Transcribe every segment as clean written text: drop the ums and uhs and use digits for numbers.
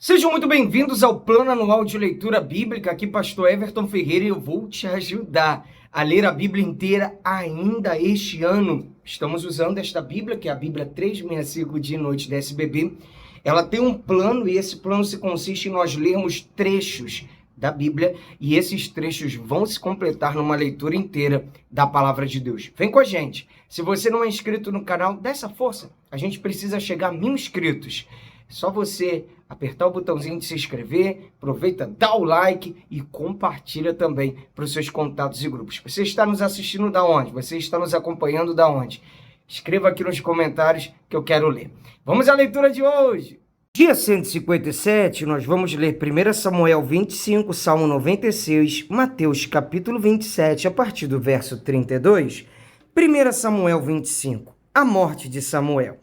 Sejam muito bem-vindos ao Plano Anual de Leitura Bíblica. Aqui, Pastor Everton Ferreira, e eu vou te ajudar a ler a Bíblia inteira ainda este ano. Estamos usando esta Bíblia, que é a Bíblia 365 Dia e Noite da SBB. Ela tem um plano e esse plano se consiste em nós lermos trechos da Bíblia e esses trechos vão se completar numa leitura inteira da Palavra de Deus. Vem com a gente. Se você não é inscrito no canal, dá essa força. A gente precisa chegar a 1000 inscritos. É só você apertar o botãozinho de se inscrever, aproveita, dá o like e compartilha também para os seus contatos e grupos. Você está nos assistindo da onde? Você está nos acompanhando da onde? Escreva aqui nos comentários que eu quero ler. Vamos à leitura de hoje. Dia 157, nós vamos ler 1 Samuel 25, Salmo 96, Mateus capítulo 27, a partir do verso 32. 1 Samuel 25, a morte de Samuel.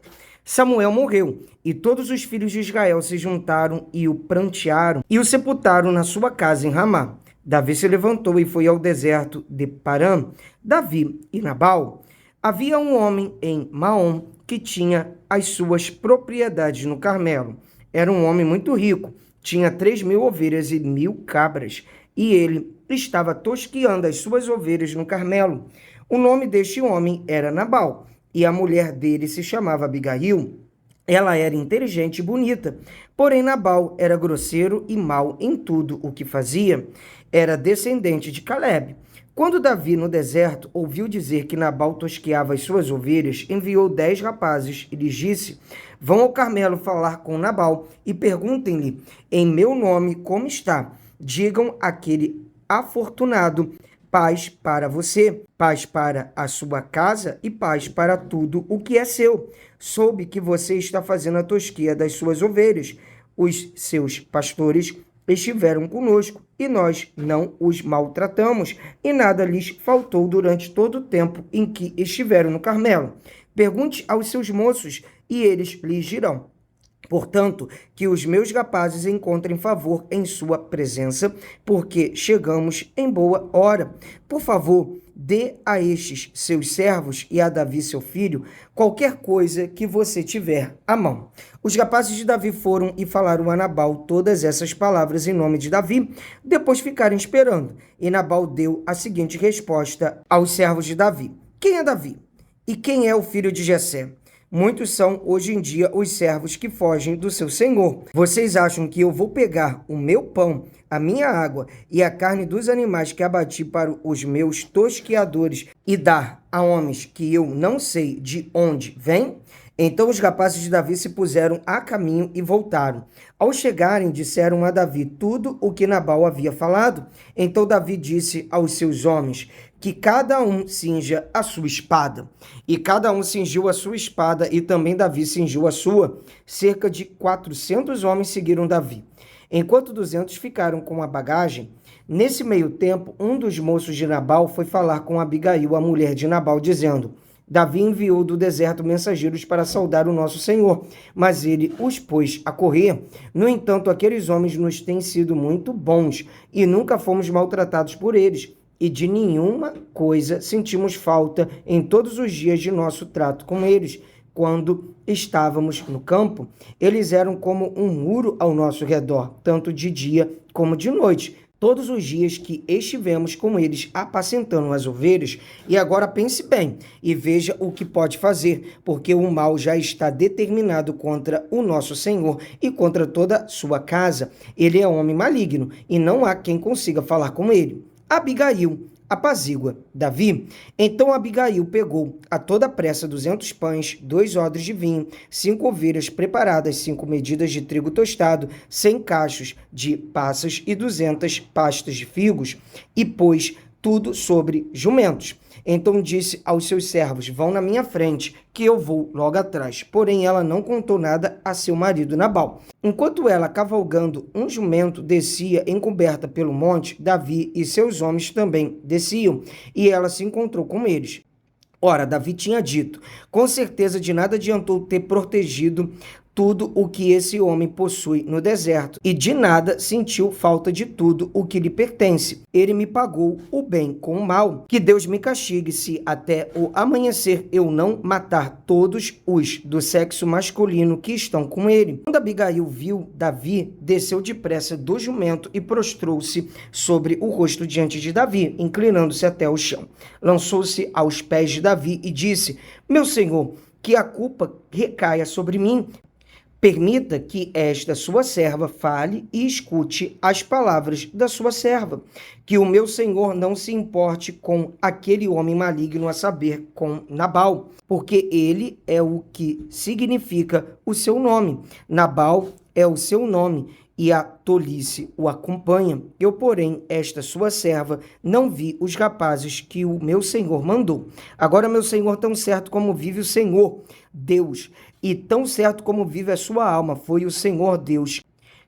Samuel morreu, e todos os filhos de Israel se juntaram e o prantearam e o sepultaram na sua casa em Ramá. Davi se levantou e foi ao deserto de Parã. Davi e Nabal. Havia um homem em Maom que tinha as suas propriedades no Carmelo. Era um homem muito rico, tinha 3.000 ovelhas e 1.000 cabras, e ele estava tosqueando as suas ovelhas no Carmelo. O nome deste homem era Nabal, e a mulher dele se chamava Abigail. Ela era inteligente e bonita, porém Nabal era grosseiro e mau em tudo o que fazia. Era descendente de Calebe. Quando Davi, no deserto, ouviu dizer que Nabal tosqueava as suas ovelhas, enviou 10 rapazes e lhes disse: vão ao Carmelo falar com Nabal e perguntem-lhe, em meu nome, como está. Digam àquele afortunado: paz para você, paz para a sua casa e paz para tudo o que é seu. Soube que você está fazendo a tosquia das suas ovelhas. Os seus pastores estiveram conosco e nós não os maltratamos e nada lhes faltou durante todo o tempo em que estiveram no Carmelo. Pergunte aos seus moços e eles lhes dirão. Portanto, que os meus rapazes encontrem favor em sua presença, porque chegamos em boa hora. Por favor, dê a estes seus servos e a Davi, seu filho, qualquer coisa que você tiver à mão. Os rapazes de Davi foram e falaram a Nabal todas essas palavras em nome de Davi, depois ficaram esperando. E Nabal deu a seguinte resposta aos servos de Davi: quem é Davi? E quem é o filho de Jessé? Muitos são, hoje em dia, os servos que fogem do seu senhor. Vocês acham que eu vou pegar o meu pão, a minha água e a carne dos animais que abati para os meus tosqueadores e dar a homens que eu não sei de onde vêm? Então os rapazes de Davi se puseram a caminho e voltaram. Ao chegarem, disseram a Davi tudo o que Nabal havia falado. Então Davi disse aos seus homens que cada um cinja a sua espada. E cada um cingiu a sua espada, e também Davi cingiu a sua. Cerca de 400 homens seguiram Davi, enquanto 200 ficaram com a bagagem. Nesse meio tempo, um dos moços de Nabal foi falar com Abigail, a mulher de Nabal, dizendo: Davi enviou do deserto mensageiros para saudar o nosso Senhor, mas ele os pôs a correr. No entanto, aqueles homens nos têm sido muito bons e nunca fomos maltratados por eles. E de nenhuma coisa sentimos falta em todos os dias de nosso trato com eles. Quando estávamos no campo, eles eram como um muro ao nosso redor, tanto de dia como de noite, todos os dias que estivemos com eles apacentando as ovelhas. E agora pense bem e veja o que pode fazer, porque o mal já está determinado contra o nosso Senhor e contra toda a sua casa. Ele é homem maligno e não há quem consiga falar com ele. Abigail apazigua Davi. Então Abigail pegou a toda pressa 200 pães, 2 odres de vinho, 5 ovelhas preparadas, 5 medidas de trigo tostado, 100 cachos de passas e 200 pastas de figos, e pôs tudo sobre jumentos. Então disse aos seus servos: vão na minha frente, que eu vou logo atrás. Porém ela não contou nada a seu marido Nabal. Enquanto ela, cavalgando um jumento, descia encoberta pelo monte, Davi e seus homens também desciam, e ela se encontrou com eles. Ora, Davi tinha dito: com certeza de nada adiantou ter protegido tudo o que esse homem possui no deserto, e de nada sentiu falta de tudo o que lhe pertence. Ele me pagou o bem com o mal. Que Deus me castigue se até o amanhecer eu não matar todos os do sexo masculino que estão com ele. Quando Abigail viu Davi, desceu depressa do jumento e prostrou-se sobre o rosto diante de Davi, inclinando-se até o chão. Lançou-se aos pés de Davi e disse: meu senhor, que a culpa recaia sobre mim. Permita que esta sua serva fale e escute as palavras da sua serva. Que o meu senhor não se importe com aquele homem maligno, a saber, com Nabal, porque ele é o que significa o seu nome. Nabal é o seu nome e a tolice o acompanha. Eu, porém, esta sua serva, não vi os rapazes que o meu senhor mandou. Agora, meu senhor, tão certo como vive o Senhor Deus, e tão certo como vive a sua alma, foi o Senhor Deus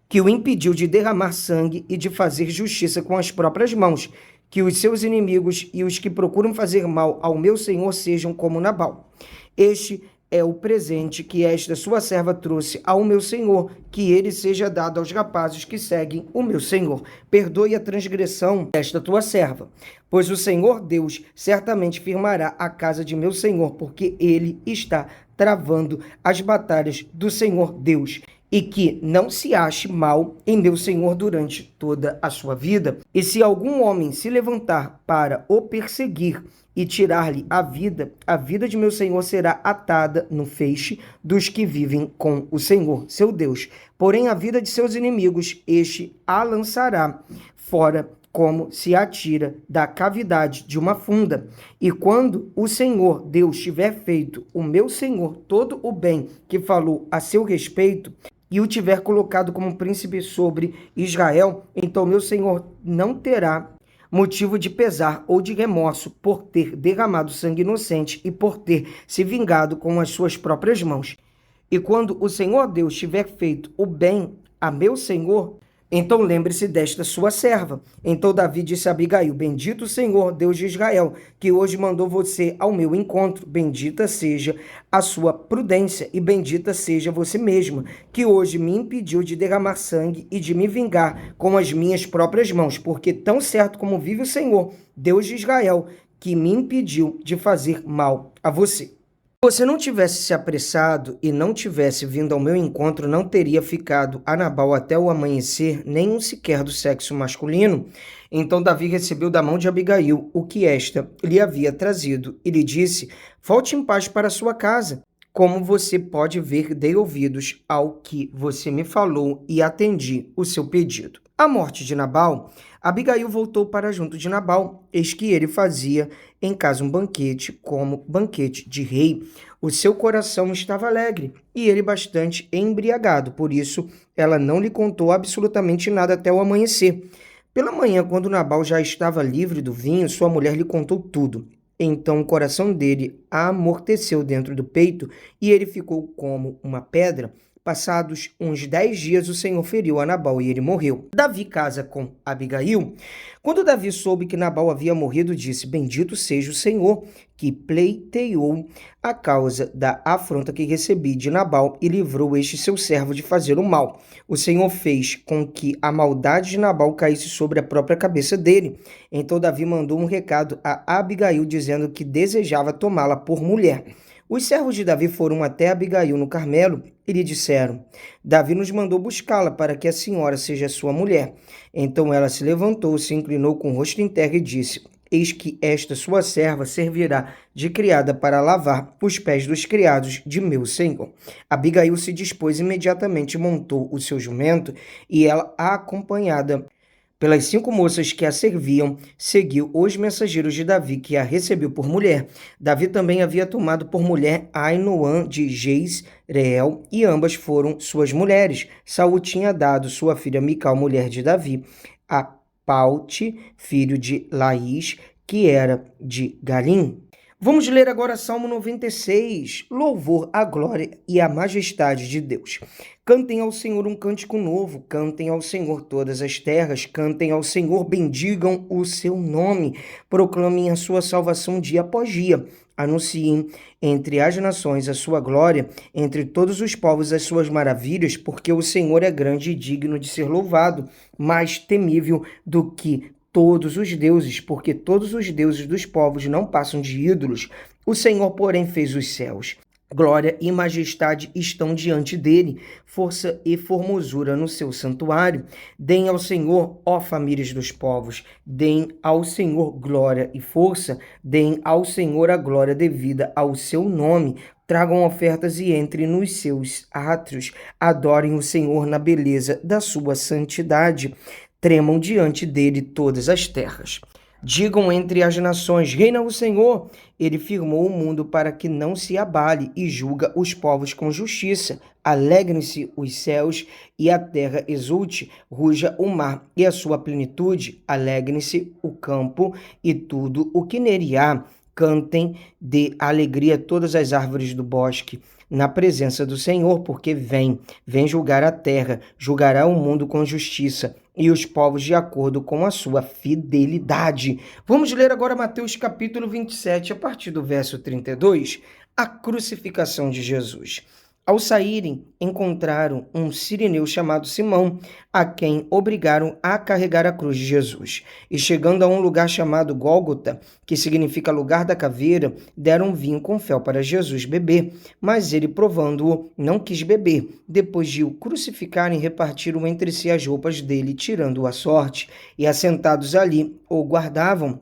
que o impediu de derramar sangue e de fazer justiça com as próprias mãos, que os seus inimigos e os que procuram fazer mal ao meu senhor sejam como Nabal. Este é o presente que esta sua serva trouxe ao meu senhor, que ele seja dado aos rapazes que seguem o meu senhor. Perdoe a transgressão desta tua serva, pois o Senhor Deus certamente firmará a casa de meu senhor, porque ele está travando as batalhas do Senhor Deus, e que não se ache mal em meu senhor durante toda a sua vida. E se algum homem se levantar para o perseguir e tirar-lhe a vida de meu senhor será atada no feixe dos que vivem com o Senhor, seu Deus. Porém, a vida de seus inimigos, este a lançará fora como se atira da cavidade de uma funda. E quando o Senhor Deus tiver feito o meu senhor todo o bem que falou a seu respeito, e o tiver colocado como príncipe sobre Israel, então meu senhor não terá motivo de pesar ou de remorso por ter derramado sangue inocente e por ter se vingado com as suas próprias mãos. E quando o Senhor Deus tiver feito o bem a meu senhor, então lembre-se desta sua serva. Então Davi disse a Abigail: bendito o Senhor, Deus de Israel, que hoje mandou você ao meu encontro. Bendita seja a sua prudência e bendita seja você mesma, que hoje me impediu de derramar sangue e de me vingar com as minhas próprias mãos, porque tão certo como vive o Senhor, Deus de Israel, que me impediu de fazer mal a você. Se você não tivesse se apressado e não tivesse vindo ao meu encontro, não teria ficado a Nabal até o amanhecer, nem um sequer do sexo masculino. Então Davi recebeu da mão de Abigail o que esta lhe havia trazido e lhe disse: volte em paz para sua casa. Como você pode ver, dei ouvidos ao que você me falou e atendi o seu pedido. À morte de Nabal, Abigail voltou para junto de Nabal, eis que ele fazia em casa um banquete, como banquete de rei. O seu coração estava alegre e ele bastante embriagado, por isso ela não lhe contou absolutamente nada até o amanhecer. Pela manhã, quando Nabal já estava livre do vinho, sua mulher lhe contou tudo. Então o coração dele amorteceu dentro do peito e ele ficou como uma pedra. Passados uns 10 dias, o Senhor feriu a Nabal e ele morreu. Davi casa com Abigail. Quando Davi soube que Nabal havia morrido, disse: bendito seja o Senhor, que pleiteou a causa da afronta que recebi de Nabal e livrou este seu servo de fazer o mal. O Senhor fez com que a maldade de Nabal caísse sobre a própria cabeça dele. Então Davi mandou um recado a Abigail, dizendo que desejava tomá-la por mulher. Os servos de Davi foram até Abigail no Carmelo e lhe disseram: Davi nos mandou buscá-la para que a senhora seja sua mulher. Então ela se levantou, se inclinou com o rosto em terra e disse: eis que esta sua serva servirá de criada para lavar os pés dos criados de meu senhor. Abigail se dispôs imediatamente, montou o seu jumento e ela, acompanhada pelas 5 moças que a serviam, seguiu os mensageiros de Davi, que a recebeu por mulher. Davi também havia tomado por mulher Ainoã de Jezreel, e ambas foram suas mulheres. Saul tinha dado sua filha Mical, mulher de Davi, a Paute, filho de Laís, que era de Galim. Vamos ler agora Salmo 96, louvor à glória e à majestade de Deus. Cantem ao Senhor um cântico novo, cantem ao Senhor todas as terras, cantem ao Senhor, bendigam o seu nome, proclamem a sua salvação dia após dia. Anunciem entre as nações a sua glória, entre todos os povos as suas maravilhas, porque o Senhor é grande e digno de ser louvado, mais temível do que todos os deuses, porque todos os deuses dos povos não passam de ídolos. O Senhor, porém, fez os céus. Glória e majestade estão diante dele, força e formosura no seu santuário. Deem ao Senhor, ó famílias dos povos, deem ao Senhor glória e força, deem ao Senhor a glória devida ao seu nome. Tragam ofertas e entrem nos seus átrios. Adorem o Senhor na beleza da sua santidade. Tremam diante dele todas as terras. Digam entre as nações, reina o Senhor. Ele firmou o mundo para que não se abale e julga os povos com justiça. Alegrem-se os céus e a terra exulte, ruja o mar e a sua plenitude. Alegrem-se o campo e tudo o que nele há. Cantem de alegria todas as árvores do bosque, na presença do Senhor, porque vem julgar a terra, julgará o mundo com justiça e os povos de acordo com a sua fidelidade. Vamos ler agora Mateus capítulo 27, a partir do verso 32, a crucificação de Jesus. Ao saírem, encontraram um sirineu chamado Simão, a quem obrigaram a carregar a cruz de Jesus. E chegando a um lugar chamado Gólgota, que significa lugar da caveira, deram vinho com fel para Jesus beber. Mas ele, provando-o, não quis beber. Depois de o crucificarem, repartiram entre si as roupas dele, tirando-o à sorte. E assentados ali, o guardavam.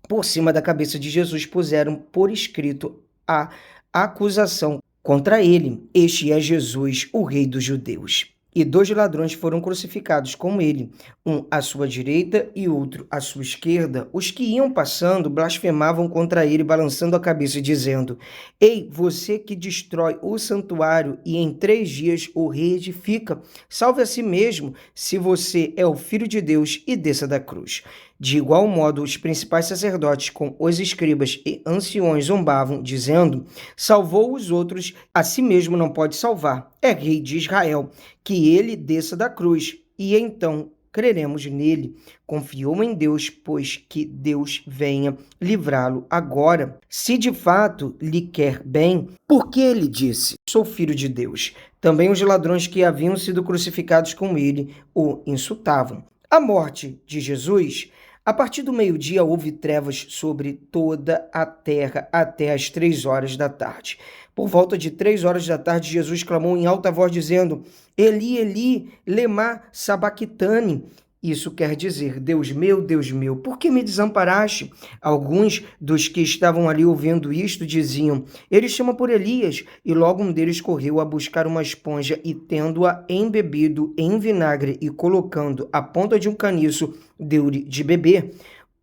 Por cima da cabeça de Jesus puseram por escrito a acusação contra ele: este é Jesus, o Rei dos Judeus. E 2 ladrões foram crucificados com ele, um à sua direita e outro à sua esquerda. Os que iam passando blasfemavam contra ele, balançando a cabeça, dizendo: ei, você que destrói o santuário e em 3 dias o reedifica, salve a si mesmo, se você é o Filho de Deus, e desça da cruz. De igual modo, os principais sacerdotes com os escribas e anciões zombavam, dizendo: salvou os outros, a si mesmo não pode salvar. É rei de Israel, que ele desça da cruz, e então creremos nele. Confiou em Deus, pois que Deus venha livrá-lo agora. Se de fato lhe quer bem, porque ele disse: sou filho de Deus. Também os ladrões que haviam sido crucificados com ele o insultavam. A morte de Jesus. A partir do meio-dia houve trevas sobre toda a terra até as 3 horas da tarde. Por volta de 3 horas da tarde, Jesus clamou em alta voz, dizendo: Eli, Eli, lema sabachthani. Isso quer dizer: Deus meu, por que me desamparaste? Alguns dos que estavam ali ouvindo isto diziam: ele chama por Elias. E logo um deles correu a buscar uma esponja e, tendo-a embebido em vinagre e colocando a ponta de um caniço, deu-lhe de beber.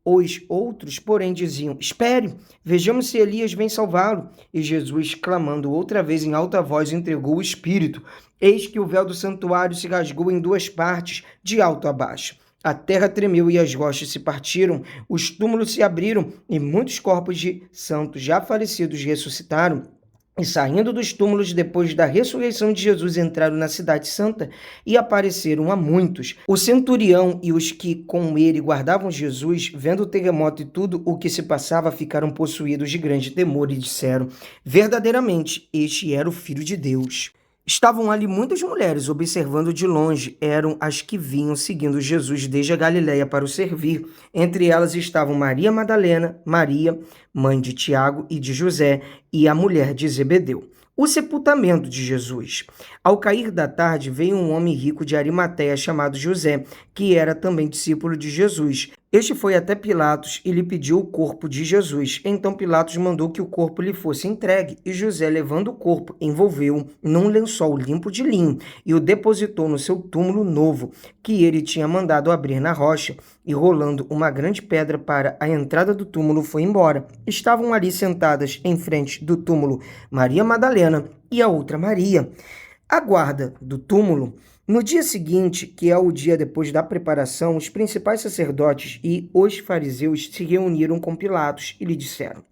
Os outros, porém, diziam: espere, vejamos se Elias vem salvá-lo. E Jesus, clamando outra vez em alta voz, entregou o Espírito. Eis que o véu do santuário se rasgou em 2 partes, de alto a baixo. A terra tremeu e as rochas se partiram, os túmulos se abriram e muitos corpos de santos já falecidos ressuscitaram. E saindo dos túmulos depois da ressurreição de Jesus, entraram na cidade santa e apareceram a muitos. O centurião e os que com ele guardavam Jesus, vendo o terremoto e tudo o que se passava, ficaram possuídos de grande temor e disseram: verdadeiramente, este era o Filho de Deus. Estavam ali muitas mulheres observando de longe, eram as que vinham seguindo Jesus desde a Galileia para o servir. Entre elas estavam Maria Madalena, Maria, mãe de Tiago e de José, e a mulher de Zebedeu. O sepultamento de Jesus. Ao cair da tarde, veio um homem rico de Arimateia chamado José, que era também discípulo de Jesus. Este foi até Pilatos e lhe pediu o corpo de Jesus. Então Pilatos mandou que o corpo lhe fosse entregue, e José, levando o corpo, envolveu-o num lençol limpo de linho e o depositou no seu túmulo novo, que ele tinha mandado abrir na rocha, e rolando uma grande pedra para a entrada do túmulo, foi embora. Estavam ali sentadas em frente do túmulo Maria Madalena e a outra Maria. A guarda do túmulo. No dia seguinte, que é o dia depois da preparação, os principais sacerdotes e os fariseus se reuniram com Pilatos e lhe disseram: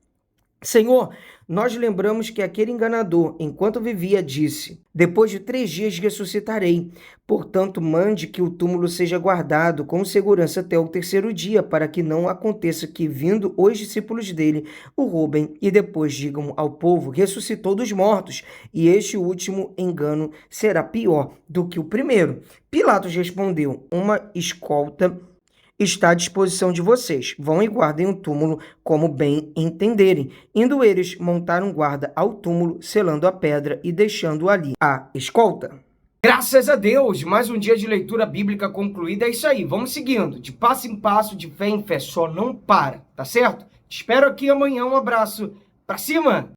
Senhor, nós lembramos que aquele enganador, enquanto vivia, disse: depois de 3 dias ressuscitarei. Portanto, mande que o túmulo seja guardado com segurança até o 3º dia, para que não aconteça que, vindo os discípulos dele, o roubem e depois digam ao povo: ressuscitou dos mortos, e este último engano será pior do que o primeiro. Pilatos respondeu: uma escolta está à disposição de vocês. Vão e guardem o túmulo como bem entenderem. Indo eles, montaram guarda ao túmulo, selando a pedra e deixando ali a escolta. Graças a Deus, mais um dia de leitura bíblica concluído. É isso aí, vamos seguindo, de passo em passo, de fé em fé, só não para, tá certo? Te espero aqui amanhã, um abraço, pra cima!